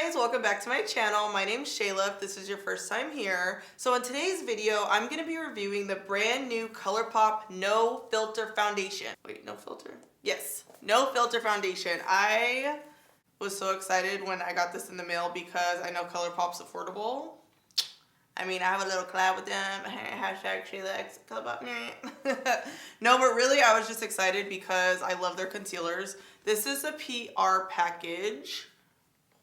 guys, welcome back to my channel. My name's Shayla if this is your first time here. So in today's video, I'm going to be reviewing the brand new Colourpop No Filter Foundation. Wait, no filter? Yes, no filter foundation. I was so excited when I got this in the mail because I know Colourpop's affordable. I mean, I have a little collab with them. Hashtag Shayla X Colourpop. No, but really, I was just excited because I love their concealers. This is a PR package.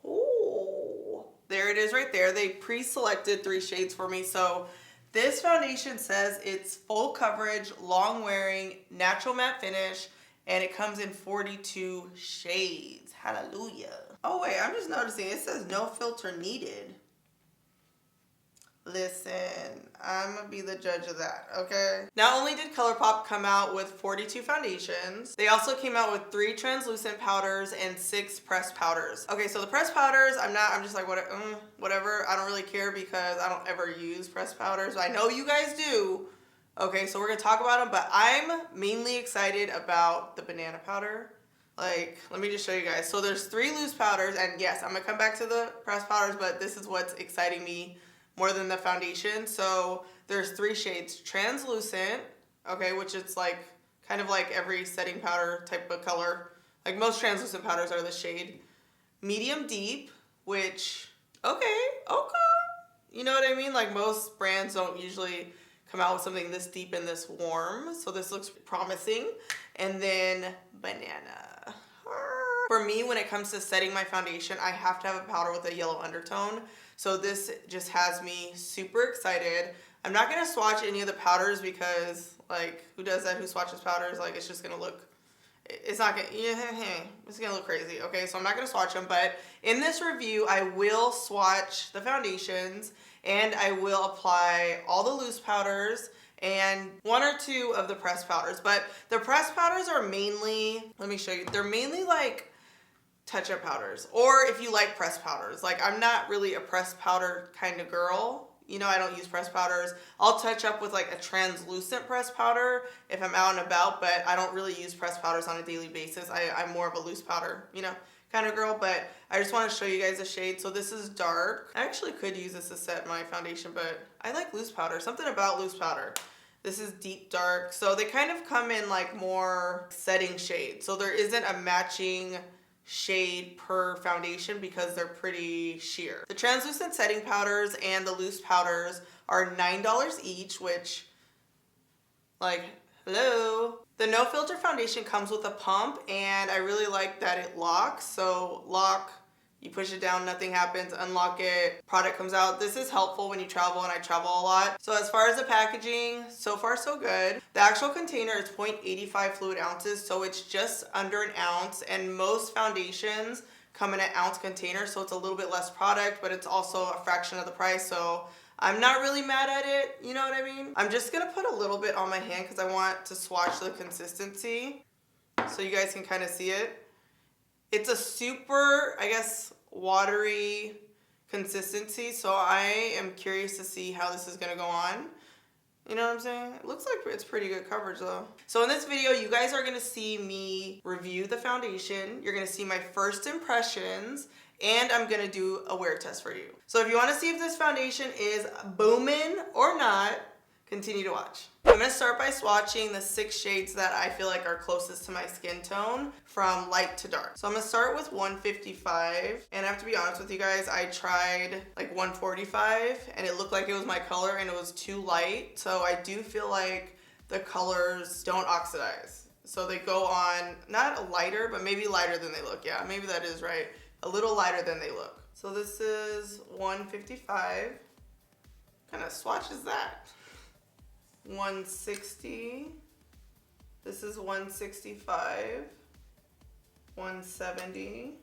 Oh, there it is right there. They pre-selected 3 shades for me. So this foundation says it's full coverage, long wearing, natural matte finish, and it comes in 42 shades. Hallelujah. Oh wait, I'm just noticing it says no filter needed. Listen, I'm gonna be the judge of that, okay? Not only did Colourpop come out with 42 foundations, they also came out with 3 translucent powders and 6 pressed powders. Okay, so the pressed powders, I'm just like, whatever. I don't really care because I don't ever use pressed powders. I know you guys do. Okay, so we're gonna talk about them, but I'm mainly excited about the banana powder. Like, let me just show you guys. So there's 3 loose powders, and yes, I'm gonna come back to the pressed powders, but this is what's exciting me more than the foundation. So there's 3 shades. Translucent, okay, which it's like kind of like every setting powder type of color. Like most translucent powders are this shade. Medium deep, which, okay. You know what I mean? Like most brands don't usually come out with something this deep and this warm. So this looks promising. And then banana. For me, when it comes to setting my foundation, I have to have a powder with a yellow undertone. So this just has me super excited. I'm not gonna swatch any of the powders because, like, who does that? Who swatches powders? Like, it's just gonna look, it's gonna look crazy. Okay, so I'm not gonna swatch them, but in this review, I will swatch the foundations and I will apply all the loose powders and 1 or 2 of the pressed powders. But the pressed powders are mainly, let me show you, they're mainly like touch-up powders, or if you like pressed powders. Like, I'm not really a pressed powder kind of girl. You know, I don't use pressed powders. I'll touch up with like a translucent pressed powder if I'm out and about, but I don't really use pressed powders on a daily basis. I'm more of a loose powder, you know, kind of girl. But I just want to show you guys the shade. So this is dark. I actually could use this to set my foundation, but I like loose powder. Something about loose powder. This is deep dark. So they kind of come in like more setting shades. So there isn't a matching shade per foundation because they're pretty sheer. The translucent setting powders and the loose powders are $9 each, which, like, hello. The no filter foundation comes with a pump, and I really like that it locks. So lock, you push it down, nothing happens, unlock it, product comes out. This is helpful when you travel, and I travel a lot. So as far as the packaging, so far so good. The actual container is 0.85 fluid ounces, so it's just under an ounce, and most foundations come in an ounce container, so it's a little bit less product, but it's also a fraction of the price, so I'm not really mad at it, you know what I mean? I'm just gonna put a little bit on my hand because I want to swatch the consistency so you guys can kind of see it. It's a super, I guess, watery consistency, so I am curious to see how this is gonna go on. You know what I'm saying? It looks like it's pretty good coverage though. So in this video, you guys are gonna see me review the foundation. You're gonna see my first impressions, and I'm gonna do a wear test for you. So if you wanna see if this foundation is booming or not, continue to watch. I'm gonna start by swatching the 6 shades that I feel like are closest to my skin tone from light to dark. So I'm gonna start with 155, and I have to be honest with you guys, I tried like 145 and it looked like it was my color and it was too light. So I do feel like the colors don't oxidize. So they go on, not lighter, but maybe lighter than they look. Yeah, maybe that is right. A little lighter than they look. So this is 155. What kind of swatch is that? 160. This is 165. 170.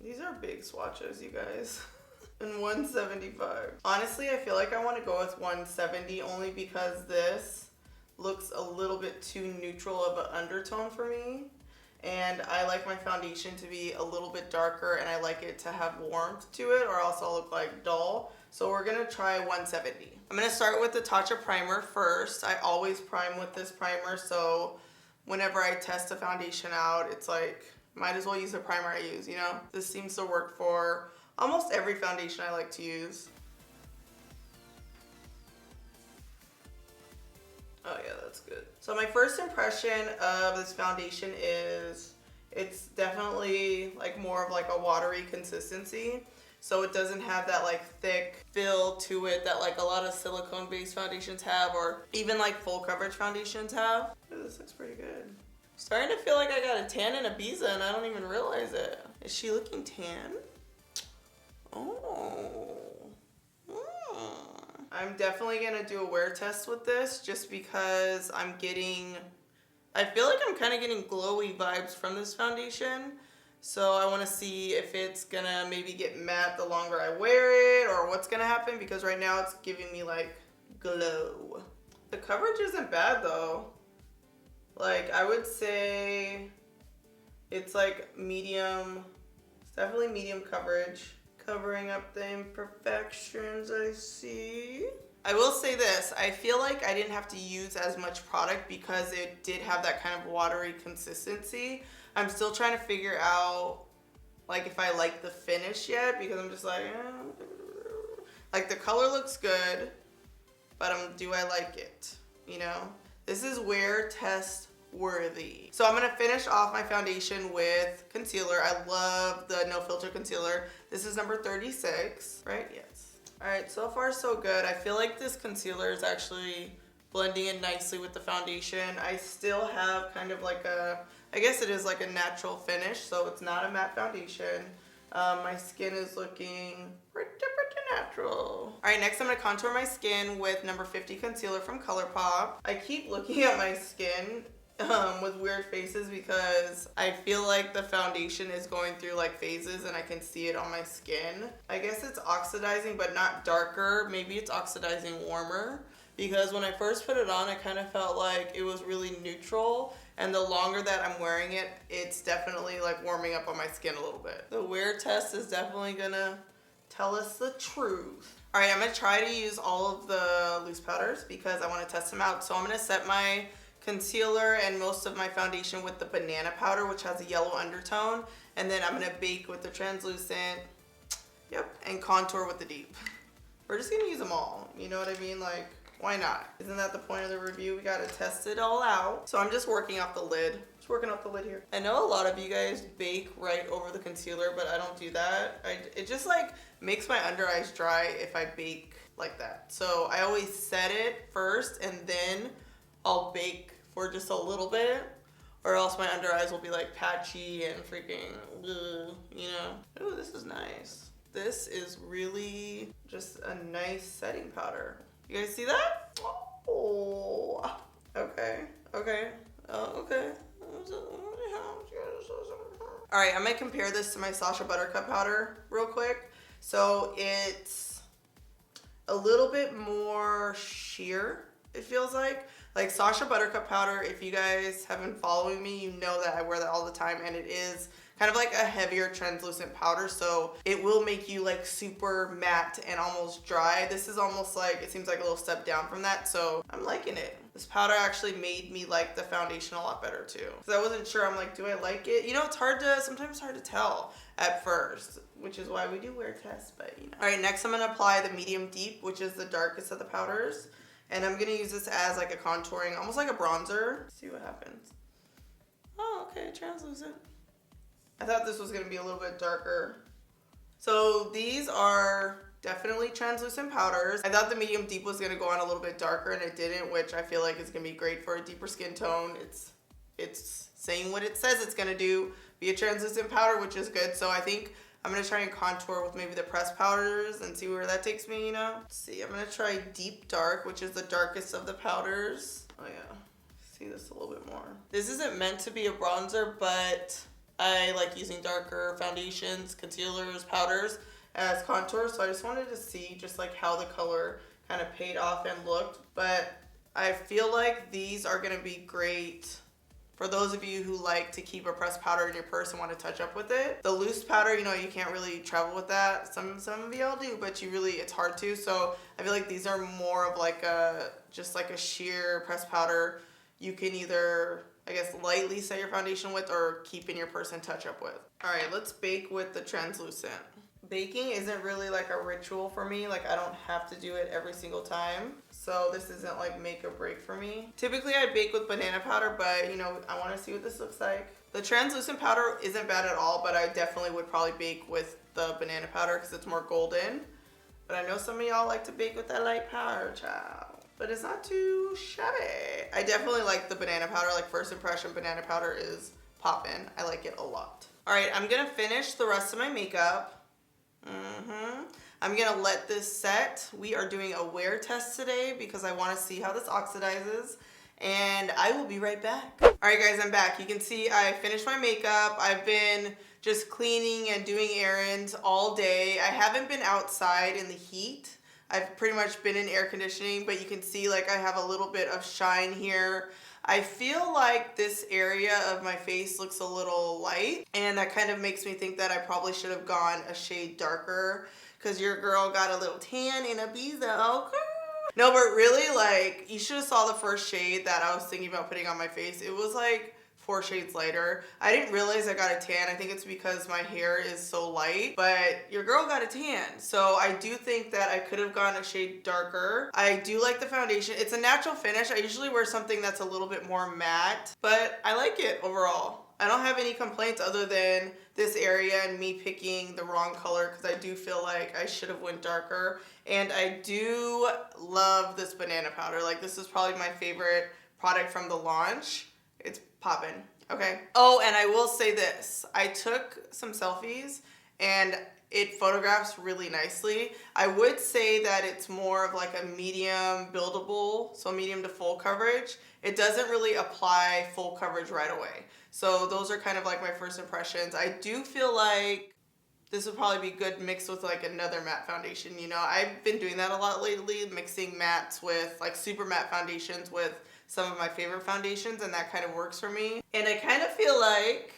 These are big swatches, you guys. And 175. Honestly, I feel like I want to go with 170 only because this looks a little bit too neutral of an undertone for me. And I like my foundation to be a little bit darker, and I like it to have warmth to it, or else I'll look like dull. So we're gonna try 170. I'm gonna start with the Tatcha primer first. I always prime with this primer, so whenever I test a foundation out, it's like might as well use the primer I use, you know? This seems to work for almost every foundation I like to use. Oh yeah, that's good. So my first impression of this foundation is it's definitely like more of like a watery consistency. So it doesn't have that like thick fill to it that like a lot of silicone based foundations have, or even like full coverage foundations have. Ooh, this looks pretty good. Starting to feel like I got a tan in Ibiza and I don't even realize it. Is she looking tan? Oh. I'm definitely gonna do a wear test with this just because I feel like I'm kind of getting glowy vibes from this foundation. So I want to see if it's gonna maybe get matte the longer I wear it or what's gonna happen, because right now it's giving me like glow. The coverage isn't bad though. Like I would say it's like medium, it's definitely medium coverage. Covering up the imperfections I see. I will say this, I feel like I didn't have to use as much product because it did have that kind of watery consistency. I'm still trying to figure out like if I like the finish yet, because I'm just like, like the color looks good, but do I like it? You know, this is wear test worthy. So I'm gonna finish off my foundation with concealer. I love the No Filter concealer. This is number 36, right? Yes. All right, so far so good. I feel like this concealer is actually blending in nicely with the foundation. I still have kind of like I guess it is like a natural finish, so it's not a matte foundation. My skin is looking pretty natural. All right, next I'm gonna contour my skin with number 50 concealer from Colourpop. I keep looking at my skin with weird faces because I feel like the foundation is going through like phases and I can see it on my skin. I guess it's oxidizing but not darker. Maybe it's oxidizing warmer, because when I first put it on I kind of felt like it was really neutral, and the longer that I'm wearing it, it's definitely like warming up on my skin a little bit. The wear test is definitely gonna tell us the truth. All right, I'm gonna try to use all of the loose powders because I want to test them out. So I'm gonna set my concealer and most of my foundation with the banana powder, which has a yellow undertone, and then I'm gonna bake with the translucent, and contour with the deep. We're just gonna use them all, you know what I mean? Like, why not? Isn't that the point of the review? We gotta test it all out. So I'm just working off the lid. Just working off the lid here. I know a lot of you guys bake right over the concealer, but I don't do that. It just like makes my under eyes dry if I bake like that. So I always set it first and then I'll bake for just a little bit, or else my under eyes will be like patchy and freaking, you know. Ooh, this is nice. This is really just a nice setting powder. You guys see that? Oh, okay, okay, okay. All right, I'm gonna compare this to my Sacha Buttercup powder real quick. So it's a little bit more sheer, it feels like. Like Sacha Buttercup powder, if you guys have been following me, you know that I wear that all the time, and it is kind of like a heavier translucent powder, so it will make you like super matte and almost dry. This is almost like, it seems like a little step down from that, so I'm liking it. This powder actually made me like the foundation a lot better too. Because I wasn't sure, I'm like, do I like it? You know, sometimes it's hard to tell at first, which is why we do wear tests, but you know. All right, next I'm gonna apply the medium deep, which is the darkest of the powders. And I'm gonna use this as like a contouring, almost like a bronzer. See what happens. Oh, okay, translucent. I thought this was gonna be a little bit darker. So these are definitely translucent powders. I thought the medium deep was gonna go on a little bit darker and it didn't, which I feel like is gonna be great for a deeper skin tone. It's saying what it says it's gonna do, be a translucent powder, which is good. So I think I'm gonna try and contour with maybe the pressed powders and see where that takes me, you know? Let's see, I'm gonna try deep dark, which is the darkest of the powders. Oh yeah, see this a little bit more. This isn't meant to be a bronzer, but I like using darker foundations, concealers, powders as contour. So I just wanted to see just like how the color kind of paid off and looked. But I feel like these are gonna be great for those of you who like to keep a pressed powder in your purse and want to touch up with it. The loose powder, you know, you can't really travel with that. Some of y'all do, but it's hard to. So I feel like these are more of like just like a sheer pressed powder. You can either I guess, lightly set your foundation with or keep in your purse and touch up with. All right, let's bake with the translucent. Baking isn't really like a ritual for me. Like I don't have to do it every single time. So this isn't like make or break for me. Typically I bake with banana powder, but you know, I want to see what this looks like. The translucent powder isn't bad at all, but I definitely would probably bake with the banana powder because it's more golden. But I know some of y'all like to bake with that light powder, child. But it's not too shabby. I definitely like the banana powder. Like first impression, banana powder is poppin'. I like it a lot. All right, I'm gonna finish the rest of my makeup. I'm gonna let this set. We are doing a wear test today because I want to see how this oxidizes, and I will be right back. All right guys, I'm back. You can see I finished my makeup. I've been just cleaning and doing errands all day. I haven't been outside in the heat. I've pretty much been in air conditioning, but you can see like I have a little bit of shine here. I feel like this area of my face looks a little light, and that kind of makes me think that I probably should have gone a shade darker because your girl got a little tan in a Ibiza. Okay. No, but really, like, you should have saw the first shade that I was thinking about putting on my face. It was like 4 shades lighter. I didn't realize I got a tan. I think it's because my hair is so light, but your girl got a tan. So I do think that I could have gone a shade darker. I do like the foundation. It's a natural finish. I usually wear something that's a little bit more matte, but I like it overall. I don't have any complaints other than this area and me picking the wrong color because I do feel like I should have went darker. And I do love this banana powder. Like this is probably my favorite product from the launch. It's poppin', okay? Oh, and I will say this. I took some selfies and it photographs really nicely. I would say that it's more of like a medium buildable, so medium to full coverage. It doesn't really apply full coverage right away. So those are kind of like my first impressions. I do feel like this would probably be good mixed with like another matte foundation. You know, I've been doing that a lot lately, mixing mattes with like super matte foundations with some of my favorite foundations, and that kind of works for me. And I kind of feel like,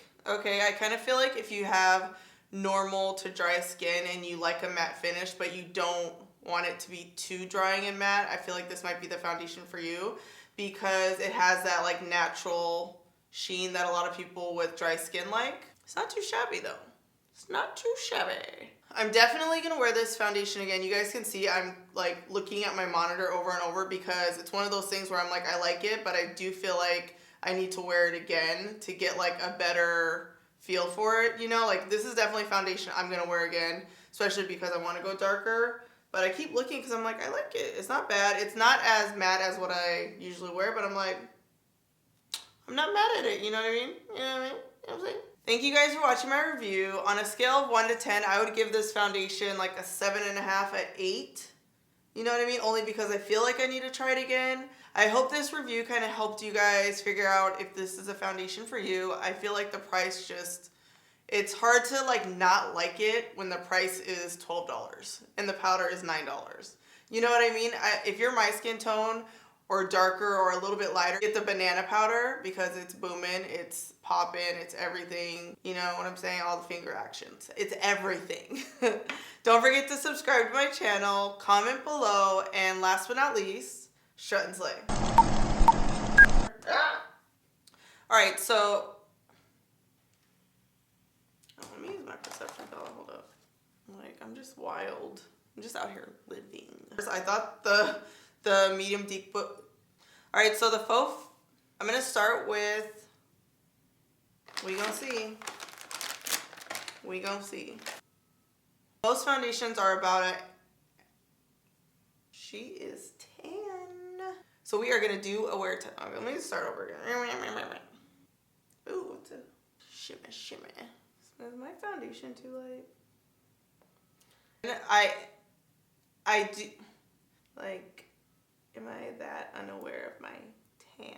if you have normal to dry skin and you like a matte finish, but you don't want it to be too drying and matte, I feel like this might be the foundation for you because it has that like natural sheen that a lot of people with dry skin like. It's not too shabby though. It's not too shabby. I'm definitely gonna wear this foundation again. You guys can see I'm like looking at my monitor over and over because it's one of those things where I'm like, I like it, but I do feel like I need to wear it again to get like a better feel for it. You know, like this is definitely foundation I'm gonna wear again, especially because I want to go darker. But I keep looking because I'm like, I like it. It's not bad. It's not as matte as what I usually wear, but I'm like, I'm not mad at it. You know what I mean? You know what I mean? You know what I'm saying? Thank you guys for watching my review. On a scale of 1 to 10, I would give this foundation like a 7.5 at 8. You know what I mean? Only because I feel like I need to try it again. I hope this review kind of helped you guys figure out if this is a foundation for you. I feel like the price just, it's hard to like not like it when the price is $12 and the powder is $9. You know what I mean? If you're my skin tone or darker or a little bit lighter, get the banana powder because it's booming, it's popping, it's everything. You know what I'm saying? All the finger actions. It's everything. Don't forget to subscribe to my channel, comment below, and last but not least, shut and slay. Ah! Alright, so let me use my perception color. Hold up. Like, I'm just wild. I'm just out here living. I thought the medium deep, but all right, so the faux, I'm gonna start with, we gonna see. Most foundations are about a, she is tan. So we are gonna do a wear test. Okay, let me start over again. Ooh, it's a shimmy. Is my foundation too light? And I do, like, am I that unaware of my tan?